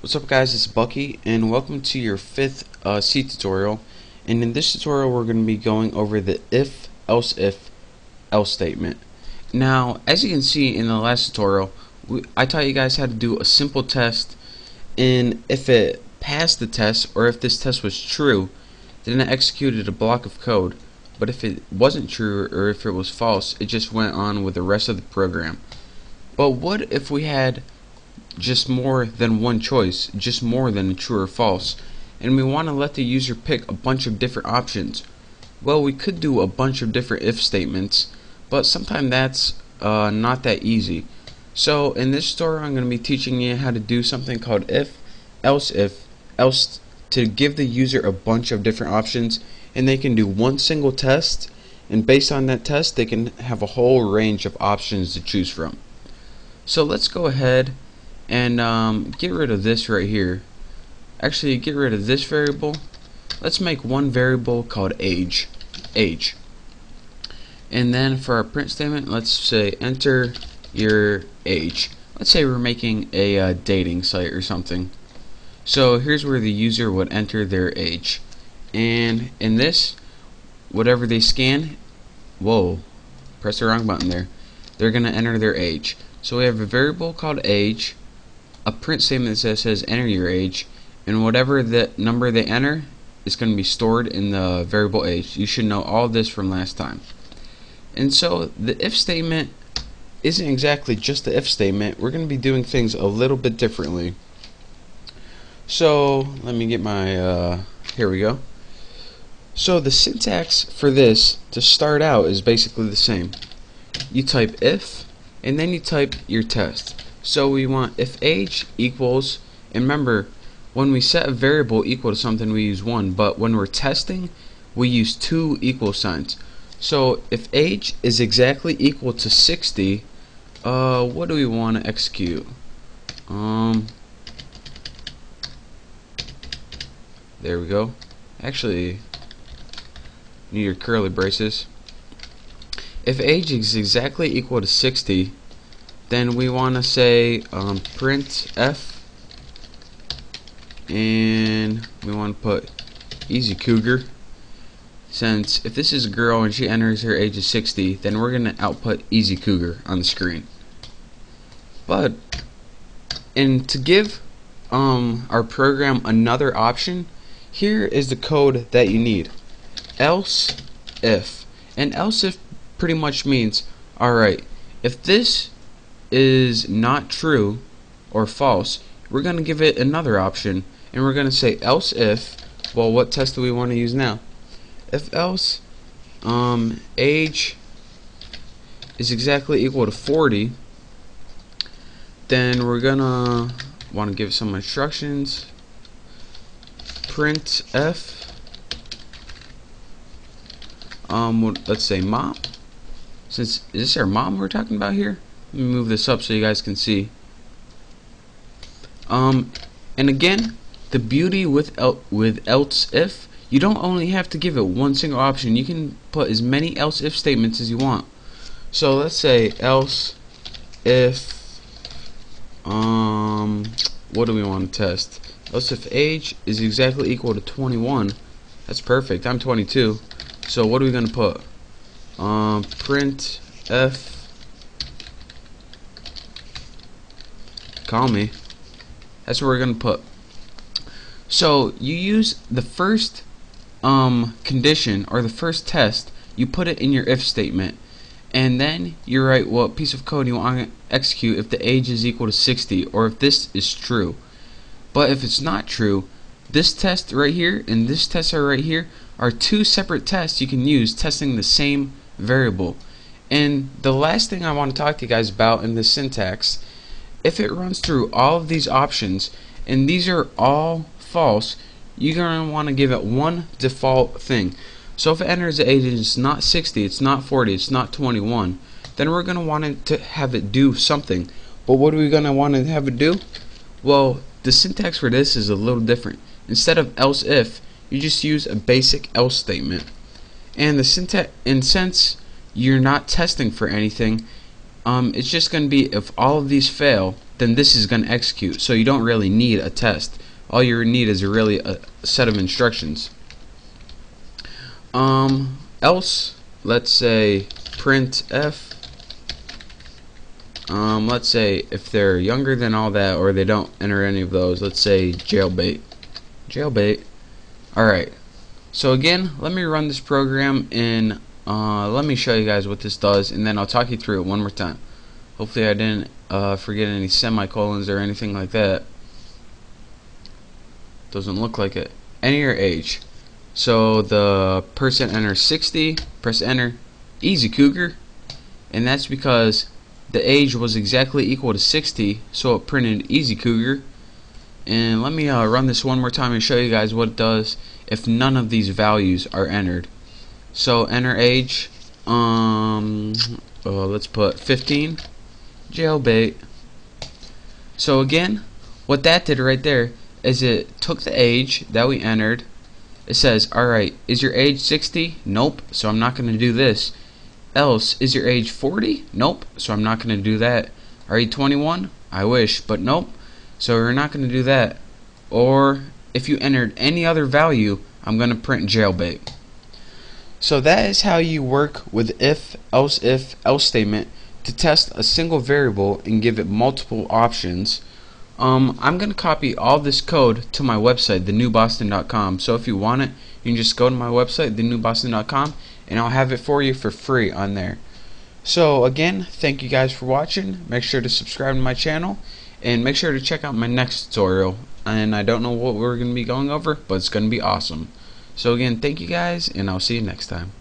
What's up guys, it's Bucky and welcome to your fifth C tutorial, and in this tutorial we're going to be going over the if, else statement. Now as you can see in the last tutorial I taught you guys how to do a simple test, and if it passed the test or if this test was true then it executed a block of code, but if it wasn't true or if it was false it just went on with the rest of the program. But what if we had just more than one choice, just more than a true or false, and we want to let the user pick a bunch of different options? Well, we could do a bunch of different if statements, but sometimes that's not that easy. So in this tutorial I'm going to be teaching you how to do something called if, else to give the user a bunch of different options, and they can do one single test, and based on that test they can have a whole range of options to choose from. So let's go ahead and get rid of this right here. Actually, get rid of this variable. Let's make one variable called age. And then for our print statement, let's say enter your age. Let's say we're making a dating site or something. So here's where the user would enter their age, and in this, whatever they scan, whoa, press the wrong button there, they're gonna enter their age. So we have a variable called age, a print statement that says enter your age, and whatever the number they enter is going to be stored in the variable age. You should know all this from last time. And so the if statement isn't exactly just the if statement. We're going to be doing things a little bit differently. So let me get my here we go. So the syntax for this to start out is basically the same. You type if and then you type your test. So we want if age equals, and remember when we set a variable equal to something we use 1, but when we're testing we use 2 equal signs. So if age is exactly equal to 60, what do we want to execute? There we go. Actually, need your curly braces. If age is exactly equal to 60, then we want to say print f, and we want to put easy cougar, since if this is a girl and she enters her age of 60, then we're going to output easy cougar on the screen. But and to give our program another option, here is the code that you need. Else if, and else if pretty much means, alright, if this is not true or false, we're going to give it another option, and we're going to say else if, well, what test do we want to use now? If else age is exactly equal to 40, then we're gonna want to give some instructions. Print f, let's say mom. Since is this our mom we're talking about here? Let me move this up so you guys can see. And again, the beauty with else if, you don't only have to give it one single option. You can put as many else if statements as you want. So let's say else if what do we want to test? Else if age is exactly equal to 21. That's perfect. I'm 22. So what are we gonna put? Print f, call me. That's what we're gonna put. So you use the first condition or the first test, you put it in your if statement, and then you write what piece of code you want to execute if the age is equal to 60, or if this is true. But if it's not true, this test right here and this test right here are two separate tests you can use testing the same variable. And the last thing I want to talk to you guys about in this syntax, if it runs through all of these options and these are all false, you're going to want to give it one default thing. So if it enters the age and it's not 60, it's not 40, it's not 21, then we're going to want it to have it do something. But what are we going to want to have it do? Well, the syntax for this is a little different. Instead of else if, you just use a basic else statement. And the syntax, and since you're not testing for anything, it's just going to be if all of these fail, then this is going to execute. So you don't really need a test. All you need is a set of instructions. Else, let's say printf. Let's say if they're younger than all that, or they don't enter any of those, let's say jailbait. Alright, so again, let me run this program and let me show you guys what this does, and then I'll talk you through it one more time. Hopefully I didn't forget any semicolons or anything like that. Doesn't look like it. Enter your age. So the person enters 60, press enter, easy cougar, and that's because the age was exactly equal to 60, so it printed easy cougar. And let me run this one more time and show you guys what it does if none of these values are entered. So enter age, let's put 15, jailbait. So again, what that did right there is it took the age that we entered. It says, alright, is your age 60? Nope, so I'm not going to do this. Else, is your age 40? Nope, so I'm not going to do that. Are you 21? I wish, but nope, so we're not going to do that. Or if you entered any other value, I'm going to print jailbait. So that is how you work with if, else statement to test a single variable and give it multiple options. I'm going to copy all this code to my website, thenewboston.com. So if you want it, you can just go to my website, thenewboston.com, and I'll have it for you for free on there. So again, thank you guys for watching. Make sure to subscribe to my channel, and make sure to check out my next tutorial. And I don't know what we're going to be going over, but it's going to be awesome. So again, thank you guys, and I'll see you next time.